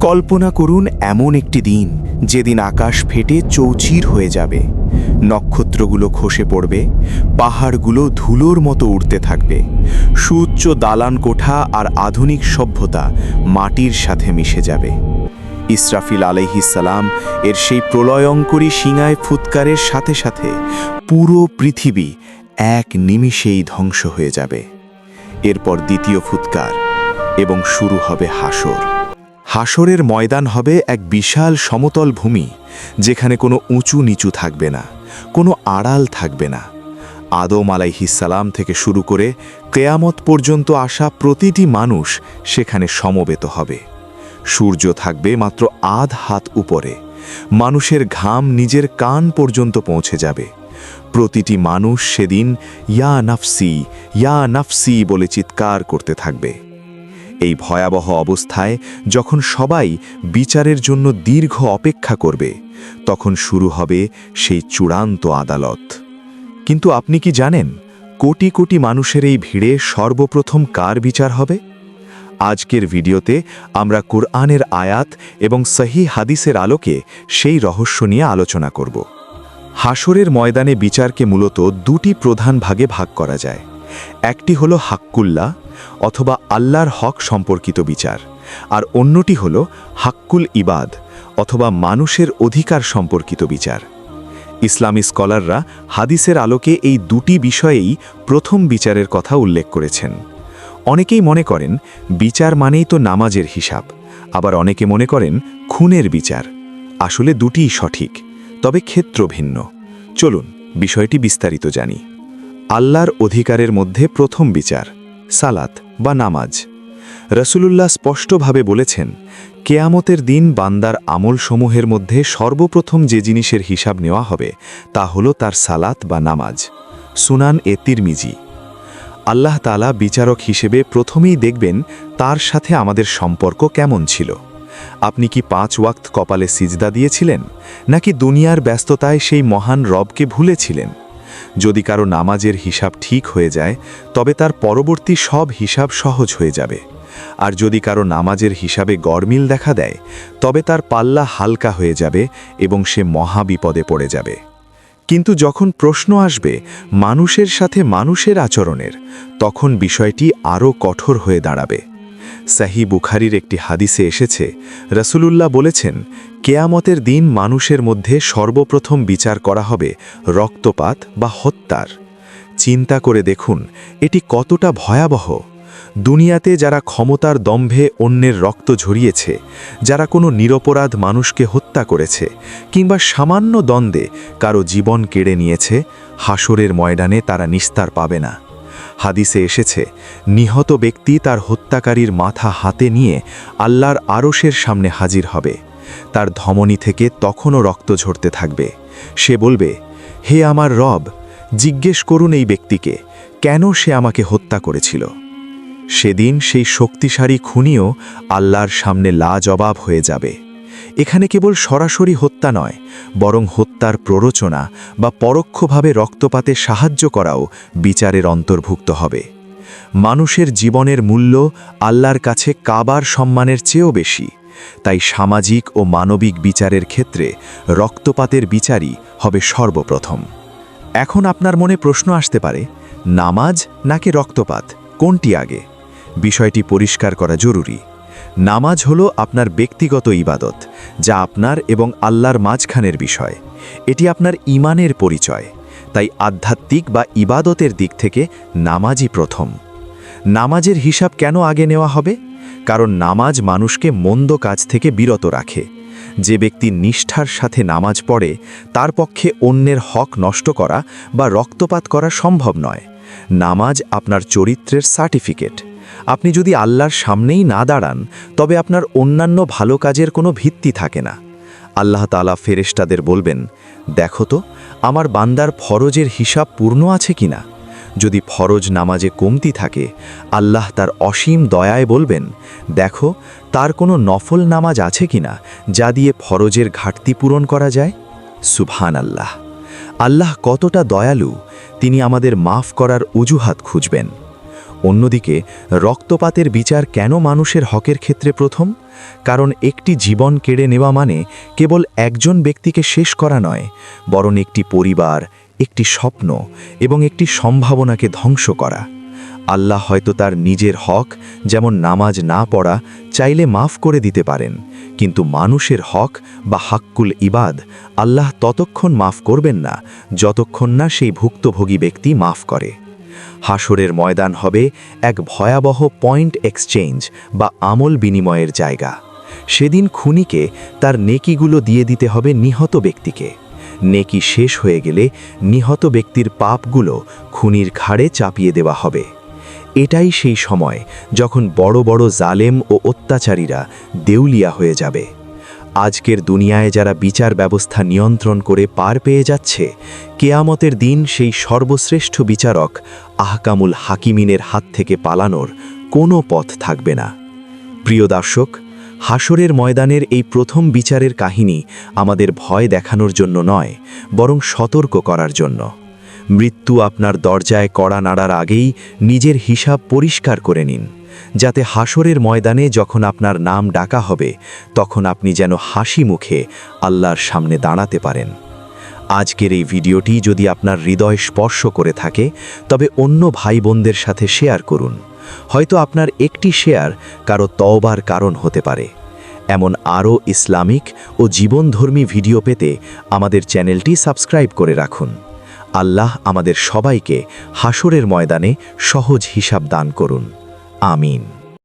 কল্পনা করুন এমন একটি দিন যেদিন আকাশ ফেটে চৌচির হয়ে যাবে, নক্ষত্রগুলো খসে পড়বে, পাহাড়গুলো ধুলোর মতো উড়তে থাকবে, সুউচ্চ দালান কোঠা আর আধুনিক সভ্যতা মাটির সাথে মিশে যাবে। ইসরাফিল আলাইহিসসালাম এর সেই প্রলয়ঙ্করী শিঙায় ফুৎকারের সাথে সাথে পুরো পৃথিবী এক নিমিষেই ধ্বংস হয়ে যাবে। এরপর দ্বিতীয় ফুৎকার এবং শুরু হবে হাসর। হাসরের ময়দান হবে এক বিশাল সমতল ভূমি, যেখানে কোনো উঁচু নিচু থাকবে না, কোনো আড়াল থাকবে না। আদম আলাইহিসসালাম থেকে শুরু করে কেয়ামত পর্যন্ত আসা প্রতিটি মানুষ সেখানে সমবেত হবে। সূর্য থাকবে মাত্র আধ হাত উপরে, মানুষের ঘাম নিজের কান পর্যন্ত পৌঁছে যাবে। প্রতিটি মানুষ সেদিন ইয়া নাফসি, ইয়া নাফসি বলে চিৎকার করতে থাকবে। এই ভয়াবহ অবস্থায় যখন সবাই বিচারের জন্য দীর্ঘ অপেক্ষা করবে, তখন শুরু হবে সেই চূড়ান্ত আদালত। কিন্তু আপনি কি জানেন, কোটি কোটি মানুষের এই ভিড়ে সর্বপ্রথম কার বিচার হবে? আজকের ভিডিওতে আমরা কুরআনের আয়াত এবং সহিহ হাদিসের আলোকে সেই রহস্য নিয়ে আলোচনা করব। হাসরের ময়দানে বিচারকে মূলত দুটি প্রধান ভাগে ভাগ করা যায়। একটি হলো হাক্কুল্লাহ অথবা আল্লাহর হক সম্পর্কিত বিচার, আর অন্যটি হলো হাক্কুল ইবাদ অথবা মানুষের অধিকার সম্পর্কিত বিচার। ইসলামী স্কলাররা হাদিসের আলোকে এই দুটি বিষয়েই প্রথম বিচারের কথা উল্লেখ করেছেন। অনেকেই মনে করেন বিচার মানেই তো নামাজের হিসাব, আবার অনেকে মনে করেন খুনের বিচার। আসলে দুটিই সঠিক, তবে ক্ষেত্র ভিন্ন। চলুন বিষয়টি বিস্তারিত জানি। আল্লাহর অধিকারের মধ্যে প্রথম বিচার সালাত বা নামাজ। রাসূলুল্লাহ স্পষ্টভাবে বলেছেন, কেয়ামতের দিন বান্দার আমলসমূহের মধ্যে সর্বপ্রথম যে জিনিসের হিসাব নেওয়া হবে তা হলো তার সালাত বা নামাজ। সুনান তিরমিজি। আল্লাহ তাআলা বিচারক হিসেবে প্রথমেই দেখবেন তার সাথে আমাদের সম্পর্ক কেমন ছিল। আপনি কি 5 ওয়াক্ত কপালে সিজদা দিয়েছিলেন, নাকি দুনিয়ার ব্যস্ততায় সেই মহান রবকে ভুলেছিলেন? যদি কারো নামাজের হিসাব ঠিক হয়ে যায়, তবে তার পরবর্তী সব হিসাব সহজ হয়ে যাবে। আর যদি কারো নামাজের হিসাবে গড়মিল দেখা দেয়, তবে তার পাল্লা হালকা হয়ে যাবে এবং সে মহা বিপদে পড়ে যাবে। কিন্তু যখন প্রশ্ন আসবে মানুষের সাথে মানুষের আচরণের, তখন বিষয়টি আরও কঠোর হয়ে দাঁড়াবে। সহিহ বুখারীর একটি হাদিসে এসেছে, রাসূলুল্লাহ বলেছেন, কেয়ামতের দিন মানুষের মধ্যে সর্বপ্রথম বিচার করা হবে রক্তপাত বা হত্যার। চিন্তা করে দেখুন এটি কতটা ভয়াবহ। দুনিয়াতে যারা ক্ষমতার দম্ভে অন্যের রক্ত ঝরিয়েছে, যারা কোনো নিরপরাধ মানুষকে হত্যা করেছে কিংবা সামান্য দ্বন্দ্বে কারো জীবন কেড়ে নিয়েছে, হাসরের ময়দানে তারা নিস্তার পাবে না। হাদিসে এসেছে, নিহত ব্যক্তি তার হত্যাকারীর মাথা হাতে নিয়ে আল্লাহর আরশের সামনে হাজির হবে। তার ধমনী থেকে তখনও রক্ত ঝরতে থাকবে। সে বলবে, হে আমার রব, জিজ্ঞেস করুন এই ব্যক্তিকে কেন সে আমাকে হত্যা করেছিল। সেদিন সেই শক্তিশালী খুনিও আল্লাহর সামনে লাজবাব হয়ে যাবে। এখানে কেবল সরাসরি হত্যা নয়, বরং হত্যার প্ররোচনা বা পরোক্ষভাবে রক্তপাতে সাহায্য করাও বিচারের অন্তর্ভুক্ত হবে। মানুষের জীবনের মূল্য আল্লাহর কাছে কাবার সম্মানের চেয়েও বেশি, তাই সামাজিক ও মানবিক বিচারের ক্ষেত্রে রক্তপাতের বিচারই হবে সর্বপ্রথম। এখন আপনার মনে প্রশ্ন আসতে পারে, নামাজ নাকি রক্তপাত, কোনটি আগে? বিষয়টি পরিষ্কার করা জরুরি। নামাজ হলো আপনার ব্যক্তিগত ইবাদত, যা আপনার এবং আল্লাহর মাঝখানের বিষয়। এটি আপনার ঈমানের পরিচয়, তাই আধ্যাত্মিক বা ইবাদতের দিক থেকে নামাজই প্রথম। নামাজের হিসাব কেন আগে নেওয়া হবে? কারণ নামাজ মানুষকে মন্দ কাজ থেকে বিরত রাখে। যে ব্যক্তি নিষ্ঠার সাথে নামাজ পড়ে, তার পক্ষে অন্যের হক নষ্ট করা বা রক্তপাত করা সম্ভব নয়। নামাজ আপনার চরিত্রের সার্টিফিকেট। আপনি যদি আল্লাহর সামনেই না দাঁড়ান, তবে আপনার অন্যান্য ভালো কাজের কোনো ভিত্তি থাকে না। আল্লাহ তাআলা ফেরেশতাদের বলবেন, দেখো তো আমার বান্দার ফরজের হিসাব পূর্ণ আছে কিনা। যদি ফরজ নামাজে কমতি থাকে, আল্লাহ তার অসীম দয়ায় বলবেন, দেখো তার কোনো নফল নামাজ আছে কিনা যা দিয়ে ফরজের ঘাটতি পূরণ করা যায়। সুবহানাল্লাহ! আল্লাহ কতটা দয়ালু, তিনি আমাদের মাফ করার অজুহাত খুঁজবেন। অন্যদিকে রক্তপাতের বিচার কেন মানুষের হকের ক্ষেত্রে প্রথম? কারণ একটি জীবন কেড়ে নেওয়া মানে কেবল একজন ব্যক্তিকে শেষ করা নয়, বরং একটি পরিবার, একটি স্বপ্ন এবং একটি সম্ভাবনাকে ধ্বংস করা। আল্লাহ হয়তো তার নিজের হক, যেমন নামাজ না পড়া, চাইলে মাফ করে দিতে পারেন, কিন্তু মানুষের হক বা হাক্কুল ইবাদ আল্লাহ ততক্ষণ মাফ করবেন না যতক্ষণ না সেই ভুক্তভোগী ব্যক্তি মাফ করে। হাসরের ময়দান হবে এক ভয়াবহ পয়েন্ট এক্সচেঞ্জ বা আমল বিনিময়ের জায়গা। সেদিন খুনিকে তার নেকিগুলো দিয়ে দিতে হবে নিহত ব্যক্তিকে। নেকি শেষ হয়ে গেলে নিহত ব্যক্তির পাপগুলো খুনির ঘাড়ে চাপিয়ে দেওয়া হবে। এটাই সেই সময় যখন বড় বড় জালেম ও অত্যাচারীরা দেউলিয়া হয়ে যাবে। আজকের দুনিয়ায় যারা বিচার ব্যবস্থা নিয়ন্ত্রণ করে পার পেয়ে যাচ্ছে, কেয়ামতের দিন সেই সর্বশ্রেষ্ঠ বিচারক আহকামুল হাকিমিনের হাত থেকে পালানোর কোনো পথ থাকবে না। প্রিয় দর্শক, হাসরের ময়দানের এই প্রথম বিচারের কাহিনী আমাদের ভয় দেখানোর জন্য নয়, বরং সতর্ক করার জন্য। মৃত্যু আপনার দরজায় কড়া নাড়ার আগেই নিজের হিসাব পরিষ্কার করে নিন, যাতে হাসরের ময়দানে যখন আপনার নাম ডাকা হবে তখন আপনি যেন হাসি মুখে আল্লাহর সামনে দাঁড়াতে পারেন। আজকের এই ভিডিওটি যদি আপনার হৃদয় স্পর্শ করে থাকে, তবে অন্য ভাই বোনদের সাথে শেয়ার করুন। হয়তো আপনার একটি শেয়ার কারো তওবার কারণ হতে পারে। এমন আরও ইসলামিক ও জীবনধর্মী ভিডিও পেতে আমাদের চ্যানেলটি সাবস্ক্রাইব করে রাখুন। আল্লাহ আমাদের সবাইকে হাসরের ময়দানে সহজ হিসাব দান করুন। আমিন।